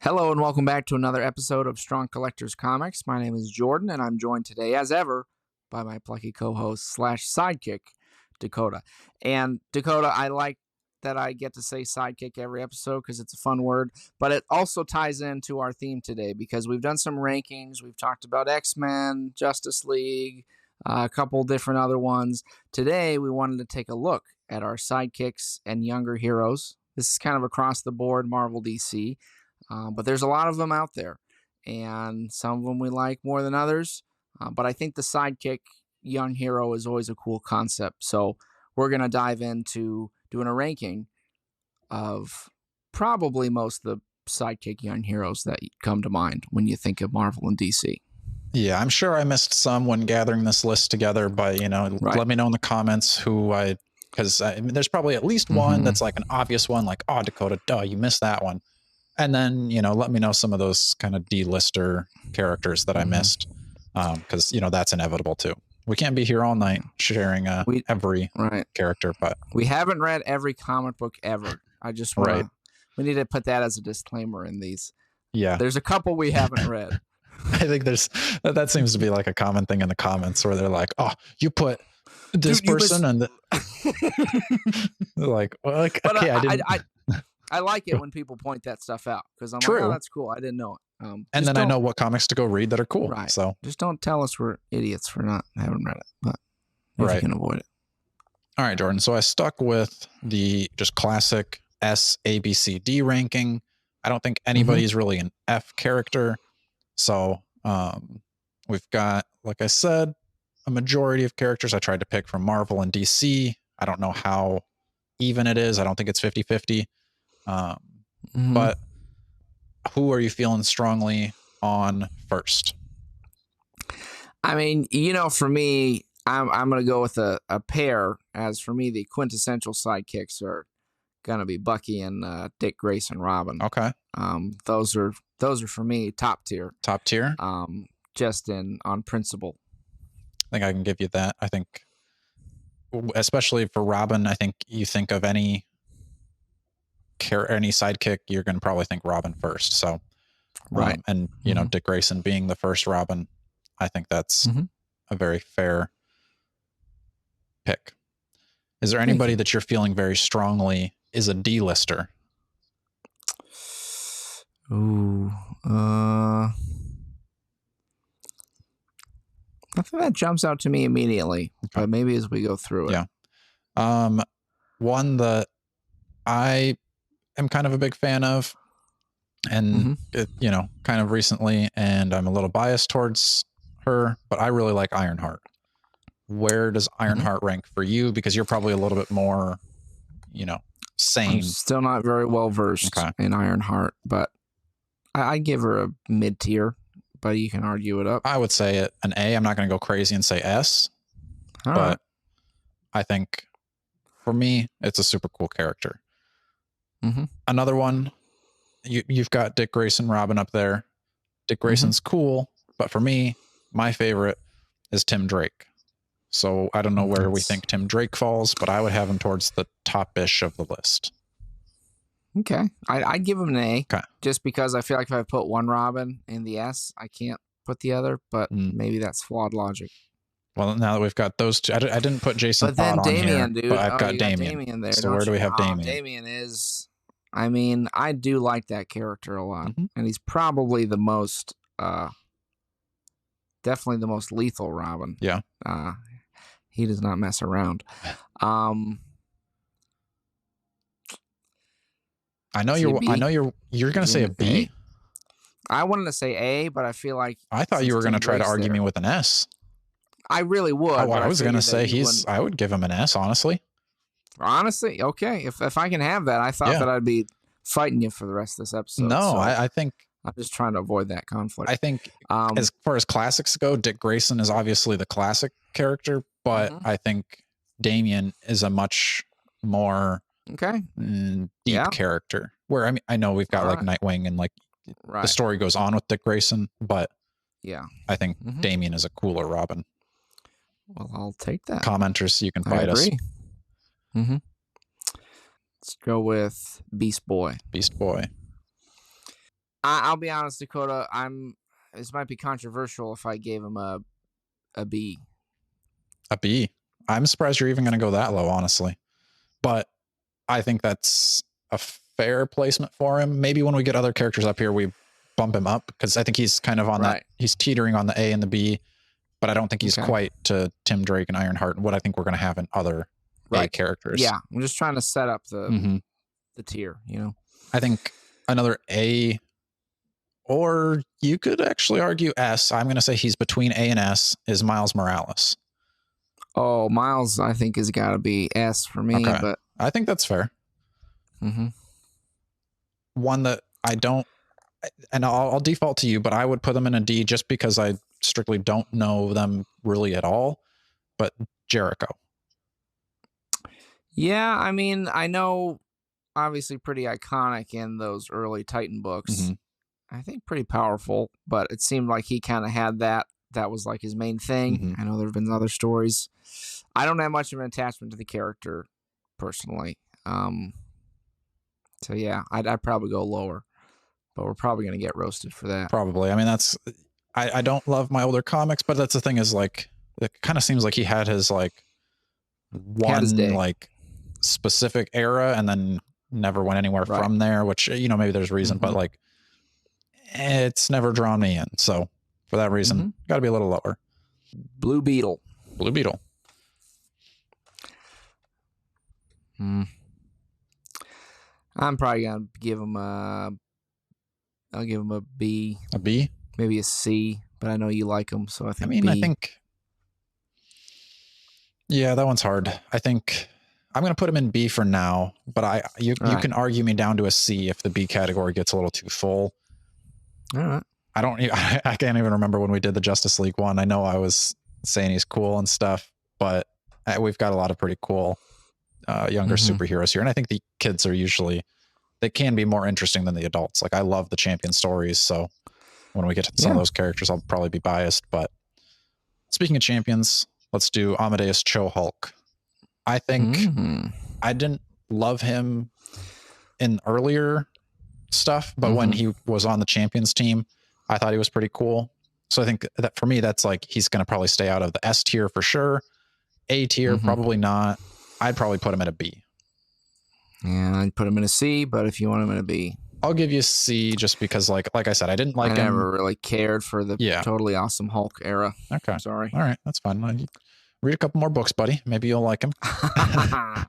Hello and welcome back to another episode of Strong Collectors Comics. My name is Jordan and I'm joined today, as ever, by my plucky co-host slash sidekick, Dakota. And Dakota, I like that I get to say sidekick every episode because it's a fun word, but it also ties into our theme today because we've done some rankings. We've talked about X-Men, Justice League, a couple different other ones. Today, we wanted to take a look at our sidekicks and younger heroes. This is kind of across the board, Marvel, DC. But there's a lot of them out there, and some of them we like more than others. But I think the sidekick young hero is always a cool concept. So we're going to dive into doing a ranking of probably most of the sidekick young heroes that come to mind when you think of Marvel and DC. Yeah, I'm sure I missed some when gathering this list together, but, let me know in the comments because there's probably at least one that's like an obvious one, like, oh, Dakota, duh, you missed that one. And then, let me know some of those kind of D-lister characters that I missed, because, that's inevitable too. We can't be here all night sharing every character, but we haven't read every comic book ever. I just want we need to put that as a disclaimer in these. Yeah. There's a couple we haven't read. I think that seems to be like a common thing in the comments where they're like, oh, you put this person and they're like, well, okay, I didn't. I like it when people point that stuff out because I'm like, oh, that's cool. I didn't know it. And then I know what comics to go read that are cool. Right. So just don't tell us we're idiots for not having read it, but if you can avoid it. All right, Jordan. So I stuck with the just classic S, A, B, C, D ranking. I don't think anybody's really an F character. So we've got, like I said, a majority of characters I tried to pick from Marvel and DC. I don't know how even it is. I don't think it's 50-50. But who are you feeling strongly on first? I mean, for me, I'm going to go with a pair. As for me, the quintessential sidekicks are going to be Bucky and Dick Grayson Robin. Okay. Those are for me top tier. Top tier. Just on principle. I think I can give you that. I think, especially for Robin, I think you think of any sidekick, you're going to probably think Robin first. So, and Dick Grayson being the first Robin, I think that's a very fair pick. Is there anybody that you're feeling very strongly is a D-lister? Ooh, nothing that jumps out to me immediately, but maybe as we go through it. Yeah. One that I am kind of a big fan of, and kind of recently, and I'm a little biased towards her, but I really like Ironheart. Where does Ironheart rank for you? Because you're probably a little bit more, sane. I'm still not very well versed in Ironheart, but I give her a mid tier, but you can argue it up. I would say an A. I'm not going to go crazy and say S, but I think for me, it's a super cool character. Another one, you've got Dick Grayson Robin up there. Dick Grayson's cool, but for me, my favorite is Tim Drake. So I don't know where we think Tim Drake falls, but I would have him towards the top-ish of the list. Okay. I'd give him an A, just because I feel like if I put one Robin in the S, I can't put the other, but maybe that's flawed logic. Well, now that we've got those two, I didn't put Jason Todd on here, dude. But I've got Damian there. So where do we have Damian? Damian is, I do like that character a lot, and he's probably the most, definitely the most lethal Robin. Yeah. He does not mess around. I know you're going to say a B. I wanted to say A, but I feel like I thought you were going to try to argue me with an S. I really would. Oh, I was going to say I would give him an S, honestly. Honestly? Okay. If I can have that, I thought that I'd be fighting you for the rest of this episode. No, I think I'm just trying to avoid that conflict. I think as far as classics go, Dick Grayson is obviously the classic character, but I think Damian is a much more deep character. Where I know we've got like Nightwing and like the story goes on with Dick Grayson, but I think Damian is a cooler Robin. Well, I'll take that. Commenters, you can fight us. Let's go with Beast Boy. Beast Boy. I'll be honest, Dakota. This might be controversial if I gave him a B. A B. I'm surprised you're even going to go that low, honestly. But I think that's a fair placement for him. Maybe when we get other characters up here, we bump him up because I think he's kind of on that. He's teetering on the A and the B, but I don't think he's quite to Tim Drake and Ironheart and what I think we're going to have in other A characters. Yeah, I'm just trying to set up the tier, I think another A, or you could actually argue S. I'm going to say he's between A and S, is Miles Morales. Oh, Miles, I think, has got to be S for me, but I think that's fair. One that I don't, and I'll default to you, but I would put them in a D just because I strictly don't know them really at all. But Jericho. Yeah, I mean, I know, obviously pretty iconic in those early Titan books. I think pretty powerful, but it seemed like he kind of had that. That was like his main thing. I know there have been other stories. I don't have much of an attachment to the character personally. So yeah, I'd probably go lower, but we're probably going to get roasted for that. Probably. I mean, I don't love my older comics, but that's the thing is like, it kind of seems like he had his like one like specific era and then never went anywhere from there, which, maybe there's reason, but like it's never drawn me in. So for that reason, got to be a little lower. Blue Beetle. I'm probably gonna give him I'll give him a B. A B? Maybe a C, but I know you like him, so I think B. I think, yeah, that one's hard. I think I'm gonna put him in B for now, but you can argue me down to a C if the B category gets a little too full. All right. I can't even remember when we did the Justice League one. I know I was saying he's cool and stuff, but we've got a lot of pretty cool younger superheroes here. And I think the kids are they can be more interesting than the adults. Like I love the champion stories. So when we get to some of those characters, I'll probably be biased. But speaking of champions, let's do Amadeus Cho Hulk. I think I didn't love him in earlier stuff, but when he was on the champions team, I thought he was pretty cool. So I think that for me, that's like, he's going to probably stay out of the S tier for sure. A tier, probably not. I'd probably put him at a B. Yeah, I'd put him in a C, but if you want him in a B, I'll give you a C just because like I said, I didn't like him. I never really cared for the totally awesome Hulk era. Okay. I'm sorry. All right. That's fine. Read a couple more books, buddy. Maybe you'll like him. All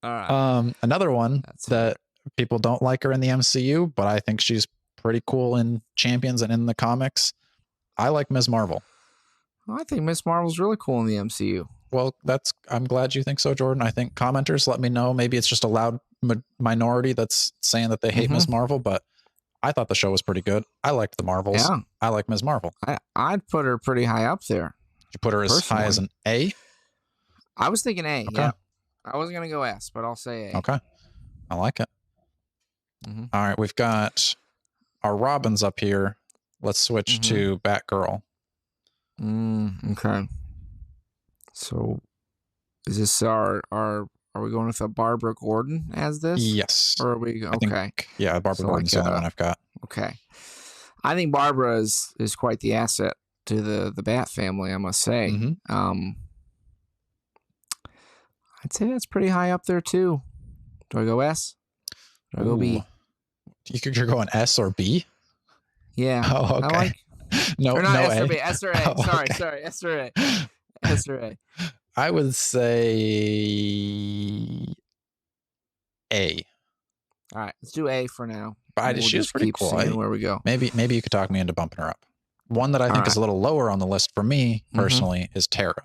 right. Another one that people don't like her in the MCU, but I think she's pretty cool in Champions and in the comics. I like Ms. Marvel. I think Ms. Marvel's really cool in the MCU. Well, I'm glad you think so, Jordan. I think commenters, let me know. Maybe it's just a loud minority that's saying that they hate Ms. Marvel, but I thought the show was pretty good. I liked the Marvels. Yeah. I like Ms. Marvel. I'd put her pretty high up there. You put her as high as an A? I was thinking A, yeah. I wasn't going to go S, but I'll say A. Okay. I like it. All right, we've got our Robins up here. Let's switch to Batgirl. Okay. So, is this are we going with a Barbara Gordon as this? Yes. Or are we okay? Barbara Gordon's the only one I've got. Okay. I think Barbara is quite the asset to the Bat family, I must say. I'd say that's pretty high up there too. Do I go S? Do I go B? You're going S or B? Yeah. Oh, okay. No, or not no S A. or B. S or A. Oh, sorry, okay. S or A. S or A. I would say A. All right, let's do A for now. But she was pretty cool. Where we go? Maybe you could talk me into bumping her up. One that I think is a little lower on the list for me personally is Tara.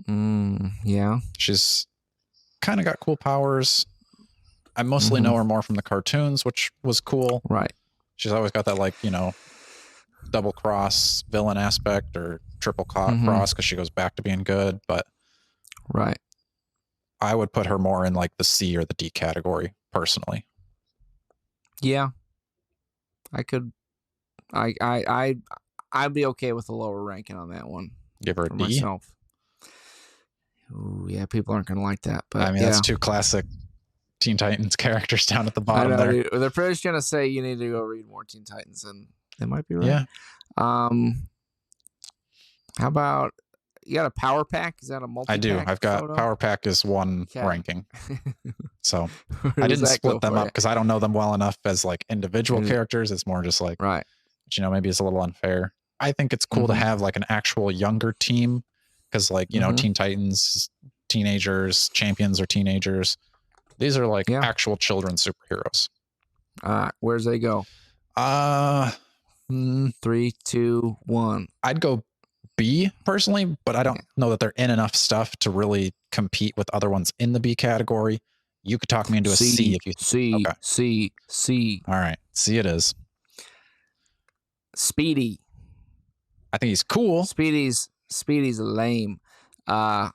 Yeah. She's kind of got cool powers. I mostly know her more from the cartoons, which was cool. Right. She's always got that, like, double cross villain aspect or triple cross because she goes back to being good. But I would put her more in like the C or the D category personally. Yeah. I could. I'd be okay with a lower ranking on that one. Give her a D? Myself. Ooh, yeah, people aren't going to like that. But I mean, that's two classic Teen Titans characters down at the I bottom know there. they're pretty much gonna say you need to go read more Teen Titans, and they might be right. Yeah. How about you got a power pack? Is that a multi? I do. I've got photo? Power Pack is one Okay. ranking. So Where I does didn't that split go them for up you? because I don't know them well enough as like individual And- characters. It's more just like, Right. maybe it's a little unfair. I think it's cool to have like an actual younger team because like, Teen Titans, teenagers, champions are teenagers. These are like actual children superheroes. Where's they go? 3, 2, 1. I'd go B personally, but I don't know that they're in enough stuff to really compete with other ones in the B category. You could talk me into a C if you C. Okay. C. All right. C it is. Speedy. I think he's cool. Speedy's lame. All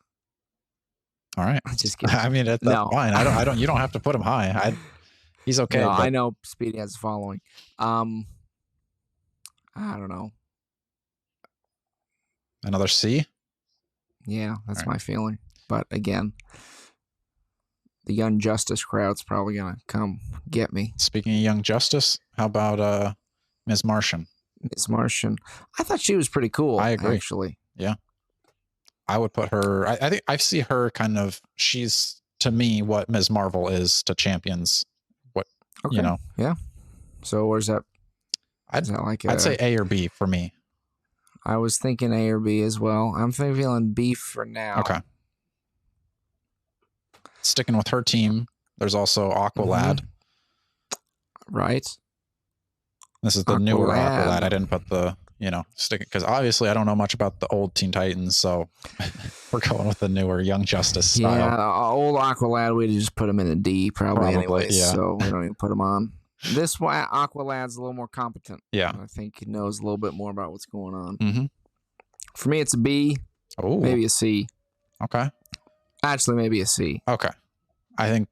right. Just kidding. I mean, that's No. fine. You don't have to put him high. He's okay. No, but I know Speedy has a following. I don't know. Another C? Yeah, that's my feeling. But again, the Young Justice crowd's probably gonna come get me. Speaking of Young Justice, how about Ms. Martian? Ms. Martian. I thought she was pretty cool. I agree. Actually. Yeah. I would put her. I think I see her kind of. She's to me what Ms. Marvel is to Champions. Yeah. So where's that? I'd say A or B for me. I was thinking A or B as well. I'm feeling B for now. Okay. Sticking with her team, there's also Aqualad. Right. This is the newer Aqualad. I didn't put the, stick it because obviously I don't know much about the old Teen Titans, so we're going with the newer Young Justice style. Yeah, old Aqualad, we'd just put him in a D probably anyways, so we don't even put him on. This one, Aqualad's a little more competent. Yeah. I think he knows a little bit more about what's going on. Mm-hmm. For me, it's a B. Oh. Maybe a C. Okay. Actually, maybe a C. Okay. I think,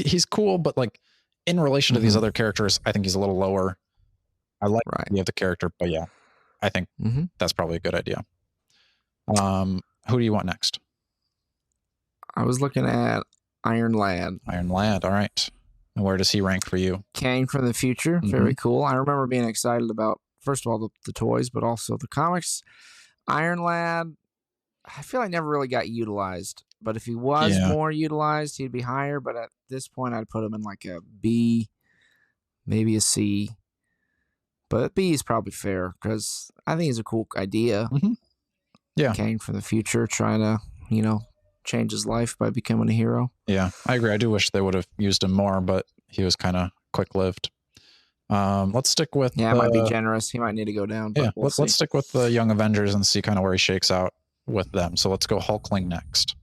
he's cool, but like in relation to these other characters, I think he's a little lower. I like the idea of the character, but yeah, I think that's probably a good idea. Who do you want next? I was looking at Iron Lad. Iron Lad, all right. And where does he rank for you? Kang from the future, very cool. I remember being excited about, first of all, the toys, but also the comics. Iron Lad, I feel like never really got utilized, but if he was more utilized, he'd be higher. But at this point, I'd put him in like a B, maybe a C. But B is probably fair because I think it's a cool idea. Yeah. Kang from the future trying to, change his life by becoming a hero. Yeah, I agree. I do wish they would have used him more, but he was kind of quick-lived. Let's stick with... Yeah, it might be generous. He might need to go down. But let's stick with the Young Avengers and see kind of where he shakes out with them. So let's go Hulkling next.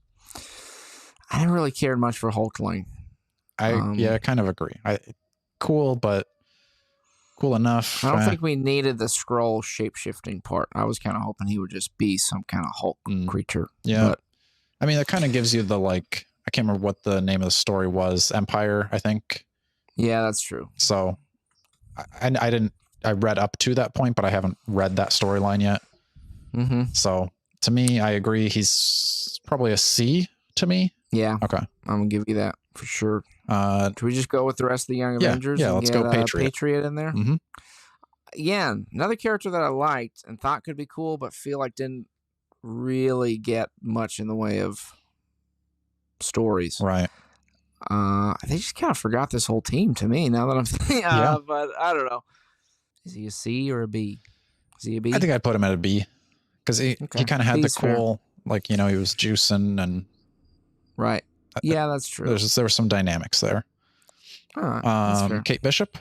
I didn't really care much for Hulkling. I kind of agree. Cool, but cool enough. I don't think we needed the scroll shape-shifting part. I was kind of hoping he would just be some kind of Hulk creature. Yeah. But, I mean, that kind of gives you the, like, I can't remember what the name of the story was. Empire, I think. Yeah, that's true. So I read up to that point, but I haven't read that storyline yet. So to me, I agree. He's probably a C to me. Yeah. Okay. I'm going to give you that for sure. Should we just go with the rest of the Young Avengers? Yeah, and let's get, go Patriot. Patriot in there. Again, another character that I liked and thought could be cool, but feel like didn't really get much in the way of stories. Right. They just kind of forgot this whole team to me now that I'm thinking. But I don't know. Is he a C or a B? Is he a B? I think I'd put him at a B because he kind of had the cool, like, he was juicing and. Right. Yeah, that's true. There were some dynamics there. That's fair. Kate Bishop.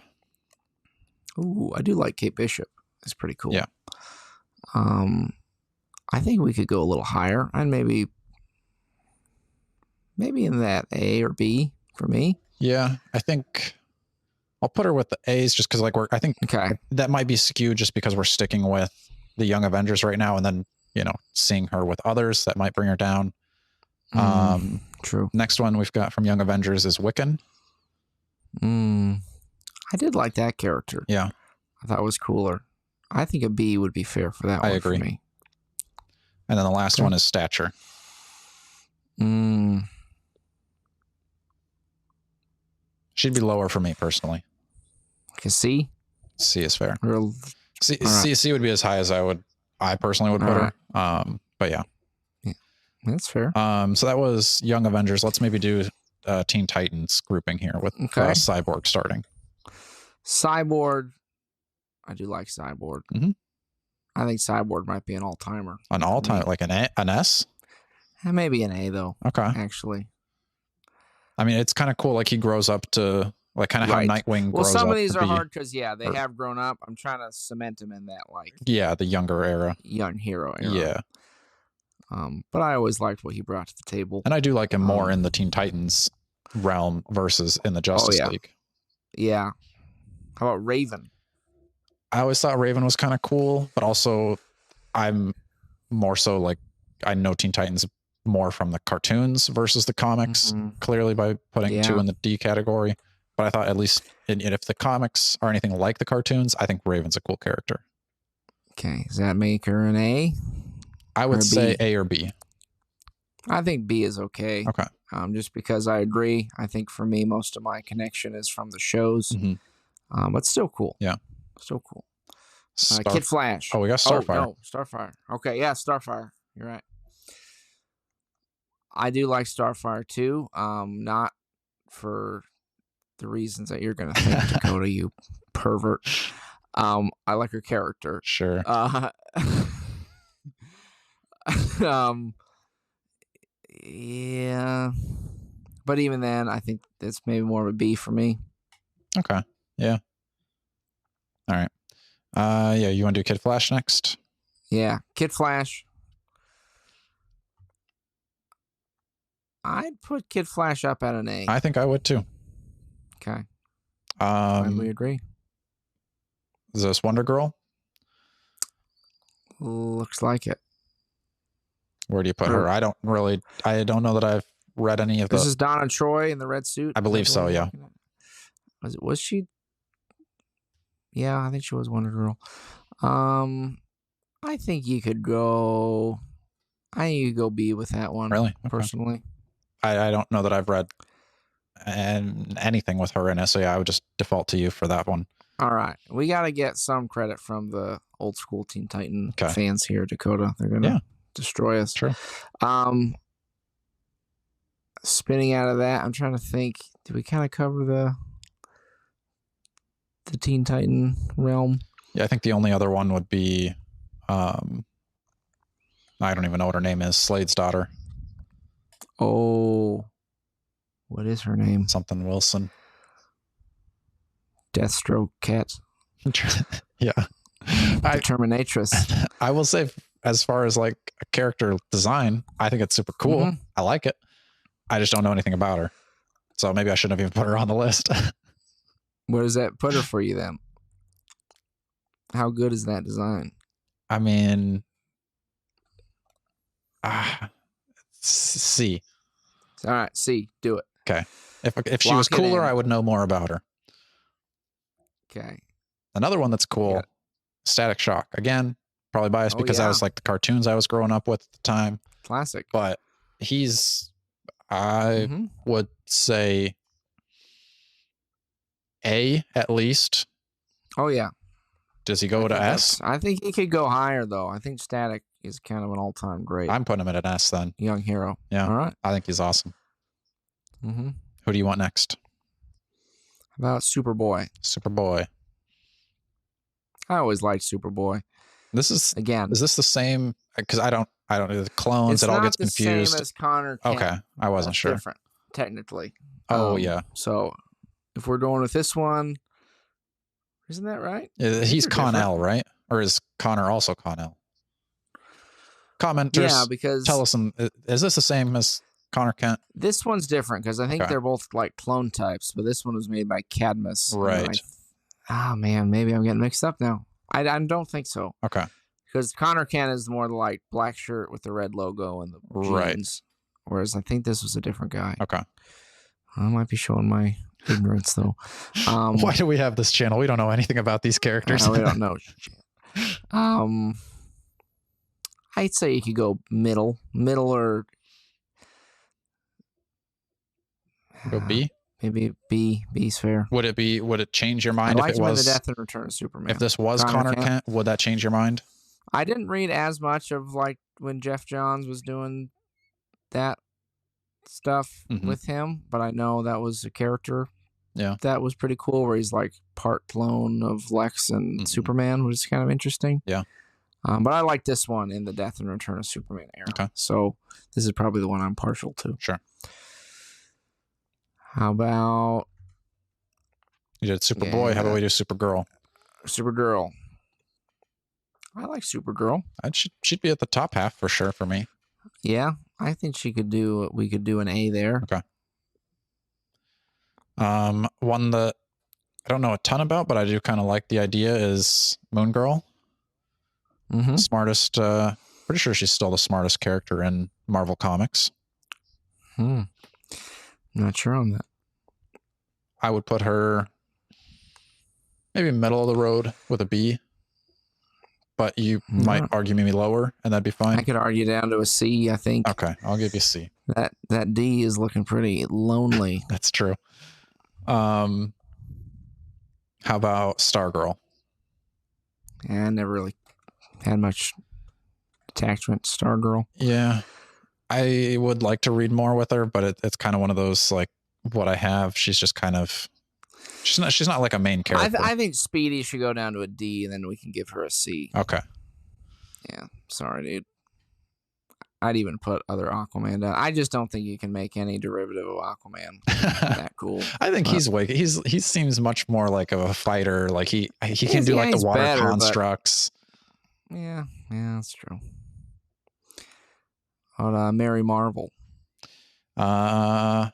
Ooh, I do like Kate Bishop. It's pretty cool. Yeah. I think we could go a little higher and maybe in that A or B for me. Yeah, I think I'll put her with the A's just because, like, I think that might be skewed just because we're sticking with the Young Avengers right now, and then seeing her with others that might bring her down. True. Next one we've got from Young Avengers is Wiccan. I did like that character. Yeah, I thought it was cooler. I think a B would be fair for that one. I agree. For me. And then the last one is Stature. She'd be lower for me personally. Like a C? C is fair. Or, C would be as high as I personally would put her. But yeah. That's fair. So that was Young Avengers. Let's maybe do Teen Titans grouping here with Cyborg starting. Cyborg. I do like Cyborg. I think Cyborg might be an all-timer. An all-time, like an S? Maybe an A, though. Okay. Actually. I mean, it's kind of cool. Like, he grows up to, like, kind of how Nightwing grows up. Well, some of these are hard because, they have grown up. I'm trying to cement them in that, like... Yeah, the younger era. Young hero era. Yeah. But I always liked what he brought to the table. And I do like him more in the Teen Titans realm versus in the Justice League. Yeah. How about Raven? I always thought Raven was kind of cool, but also I'm more so like I know Teen Titans more from the cartoons versus the comics, clearly by putting 2 in the D category. But I thought at least if the comics are anything like the cartoons, I think Raven's a cool character. Okay. Does that make her an A? I would say A or B. I think B is okay. Okay. Just because I agree. I think for me, most of my connection is from the shows. But still cool. Yeah. Still cool. Kid Flash. Oh, we got Starfire. Oh, no, Starfire. Okay, yeah, Starfire. You're right. I do like Starfire too. Not for the reasons that you're going to think, Dakota, you pervert. I like her character. Sure. Yeah. But even then, I think that's maybe more of a B for me. Okay. Yeah. All right. Yeah, you want to do Kid Flash next? Yeah, Kid Flash. I'd put Kid Flash up at an A. I think I would too. Okay. We agree. Is this Wonder Girl? Looks like it. Where do you put her? I don't know that I've read any of This is Donna Troy in the red suit. I believe so, yeah. Was she? Yeah, I think she was Wonder Girl. I think you could go B with that one. Really? Okay. Personally. I don't know that I've read anything with her in it, so yeah, I would just default to you for that one. All right. We got to get some credit from the old school Teen Titan fans here, Dakota. They're going to destroy us. Sure. Spinning out of that, I'm trying to think, did we kind of cover the Teen Titan realm? Yeah, I think the only other one would be, I don't even know what her name is, Slade's daughter. Oh, what is her name? Something Wilson. Deathstroke Cat. Yeah. Terminatrix. I will say, as far as like a character design, I think it's super cool. I like it. I just don't know anything about her. So maybe I shouldn't have even put her on the list. Where does that put her for you then? How good is that design? I mean, C. All right, C. Do it. Okay. If she was cooler, I would know more about her. Okay. Another one that's cool, Static Shock. Again, probably biased because I was like the cartoons I was growing up with at the time. Classic. But I would say A at least. Oh, yeah. Does he go to S? I think he could go higher, though. I think Static is kind of an all-time great. I'm putting him at an S then. Young hero. Yeah. All right. I think he's awesome. Who do you want next? How about Superboy? Superboy. I always liked Superboy. This is again. Is this the same? Because I don't know the clones. It all gets confused. It's not the same as Connor Kent. Okay, I wasn't sure. Different, technically. Oh yeah. So if we're going with this one, isn't that right? He's Con-El, right? Or is Connor also Con-El? Commenters, yeah, because tell us is this the same as Connor Kent? This one's different because I think they're both like clone types, but this one was made by Cadmus. Right. Man, maybe I'm getting mixed up now. I don't think so. Okay. Because Connor Kent is more like black shirt with the red logo and the jeans. Whereas I think this was a different guy. Okay. I might be showing my ignorance though. Why do we have this channel? We don't know anything about these characters. We don't know. I'd say you could go middle or go B. Maybe B. B's fair. Would it change your I mind if liked it him in The was Death and Return of Superman. if this was Connor Kent? Would that change your mind? I didn't read as much of like when Jeff Johns was doing that stuff with him, but I know that was a character. Yeah, that was pretty cool. Where he's like part clone of Lex and Superman, which is kind of interesting. Yeah. But I like this one in the Death and Return of Superman era. Okay. So this is probably the one I'm partial to. Sure. How about you did Superboy? How about we do Supergirl? Supergirl. I like Supergirl. She'd be at the top half for sure for me. Yeah, I think we could do an A there. Okay. One that I don't know a ton about, but I do kind of like the idea is Moon Girl. Smartest, pretty sure she's still the smartest character in Marvel Comics. Not sure on that. I would put her maybe middle of the road with a B, but you might argue maybe lower, and that'd be fine. I could argue down to a C, I think. Okay, I'll give you a C. That D is looking pretty lonely. That's true. How about Stargirl? Yeah, I never really had much attachment to Stargirl. Yeah, I would like to read more with her, but it's kind of one of those like what I have. She's just kind of she's not like a main character. I think Speedy should go down to a D, and then we can give her a C. Okay. Yeah, sorry, dude. I'd even put other Aquaman down. I just don't think you can make any derivative of Aquaman that cool. I think he's he seems much more like a fighter. Like he can do like the water constructs. Yeah, that's true. But Mary Marvel. I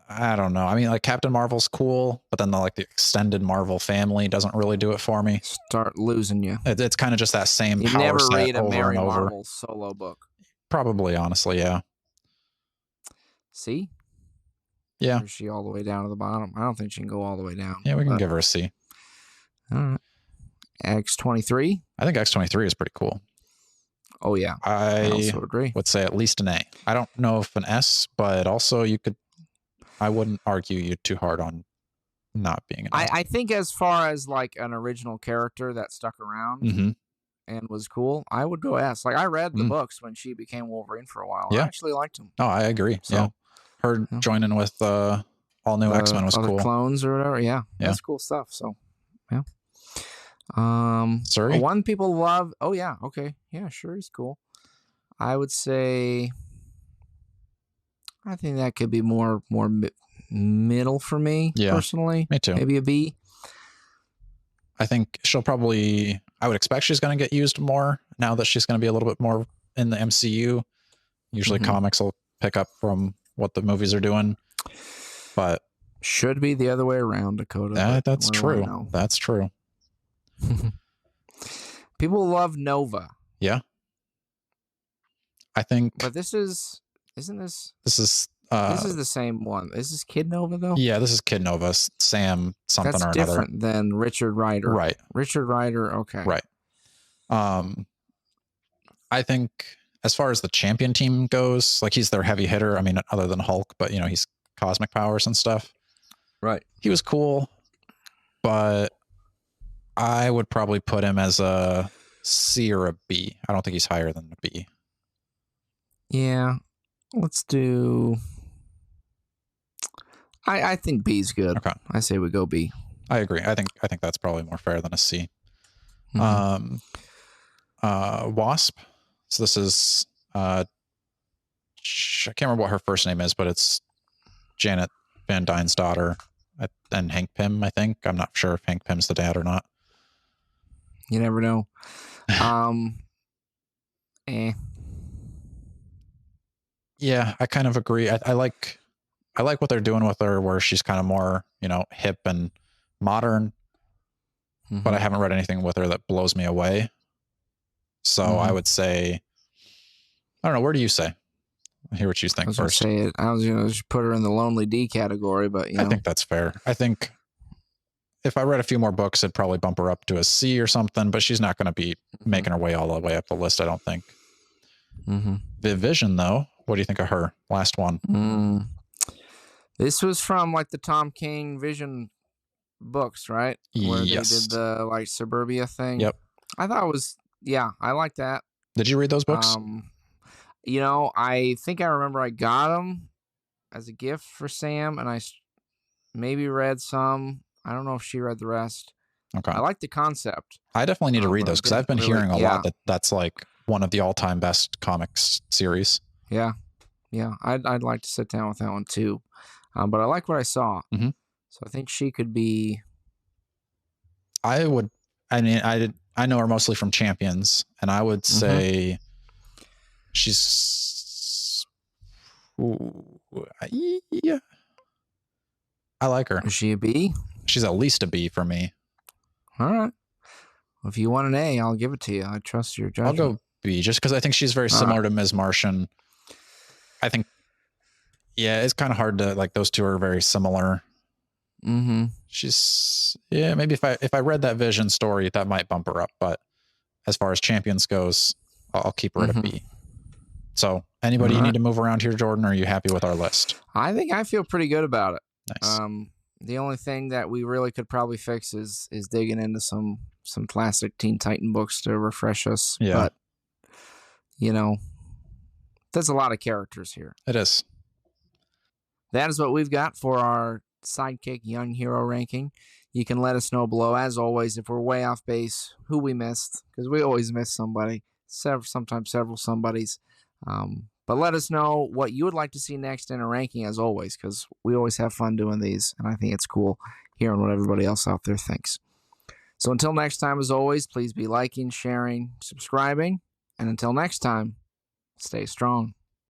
don't know. I mean, like Captain Marvel's cool, but then the extended Marvel family doesn't really do it for me. Start losing you. It's kind of just that same you power never set read a over Mary and over. Marvel solo book. Probably, honestly, yeah. C? Yeah. Or is she all the way down to the bottom? I don't think she can go all the way down. Yeah, we can give her a C. All right. X-23? I think X-23 is pretty cool. Oh, yeah. I also agree. Would say at least an A. I don't know if an S, but also I wouldn't argue you too hard on not being an A. I think as far as like an original character that stuck around and was cool, I would go S. Like I read the books when she became Wolverine for a while. Yeah. I actually liked them. Oh, I agree. So, yeah. Her joining with all new X-Men was cool. Clones or whatever. Yeah. That's cool stuff. So, yeah. Sorry. One people love. Oh, yeah. Okay. Yeah, sure. He's cool. I would say, I think that could be more middle for me personally. Me too. Maybe a B. I think I would expect she's going to get used more now that she's going to be a little bit more in the MCU. Usually comics will pick up from what the movies are doing, but should be the other way around, Dakota. That's true. That's true. People love Nova. Yeah. I think. But isn't this? This is the same one. Is this Kid Nova though? Yeah, this is Kid Nova. Sam something or another. That's different than Richard Rider. Right. Richard Rider. Okay. Right. I think as far as the champion team goes, like he's their heavy hitter. I mean, other than Hulk, but he's cosmic powers and stuff. Right. He was cool, but I would probably put him as a C or a B. I don't think he's higher than a B. Yeah. Let's do. I think B's good. Okay. I say we go B. I agree. I think that's probably more fair than a C. Wasp. So this is I can't remember what her first name is, but it's Janet Van Dyne's daughter, and Hank Pym. I think I'm not sure if Hank Pym's the dad or not. You never know. Yeah, I kind of agree. I like what they're doing with her, where she's kind of more, hip and modern. But I haven't read anything with her that blows me away. So I would say, I don't know. Where do you say? I hear what you think first. I was going to put her in the lonely D category, but I think that's fair. I think if I read a few more books, it'd probably bump her up to a C or something. But she's not going to be making her way all the way up the list, I don't think. Vision, though. What do you think of her? Last one. This was from like the Tom King Vision books, right? Where they Yes. did the like suburbia thing. Yep. I thought it was, yeah, I like that. Did you read those books? Um, I think I remember I got them as a gift for Sam, and maybe read some. I don't know if she read the rest. Okay. I like the concept. I definitely need to read But I those because I've didn't been really, hearing a yeah, lot that that's like one of the all-time best comics series. yeah, yeah. I'd like to sit down with that one too. But I like what I saw, Mhm. so I think she could be. I would. I mean, I know her mostly from Champions, and I would say she's. Ooh, yeah, I like her. Is she a B? She's at least a B for me. All right. Well, if you want an A, I'll give it to you. I trust your I'll judgment. go B just because I think she's very similar to Ms. Martian. I think, yeah, it's kind of hard to like those two are very similar. Mm-hmm. She's maybe if I read that Vision story, that might bump her up. But as far as Champions goes, I'll keep her at a B. So anybody you need to move around here, Jordan? Or are you happy with our list? I think I feel pretty good about it. Nice. The only thing that we really could probably fix is digging into some classic Teen Titan books to refresh us. Yeah. But there's a lot of characters here. It is. That is what we've got for our Sidekick Young Hero ranking. You can let us know below, as always, if we're way off base, who we missed, because we always miss somebody, sometimes several somebodies. But let us know what you would like to see next in a ranking, as always, because we always have fun doing these, and I think it's cool hearing what everybody else out there thinks. So until next time, as always, please be liking, sharing, subscribing, and until next time, stay strong.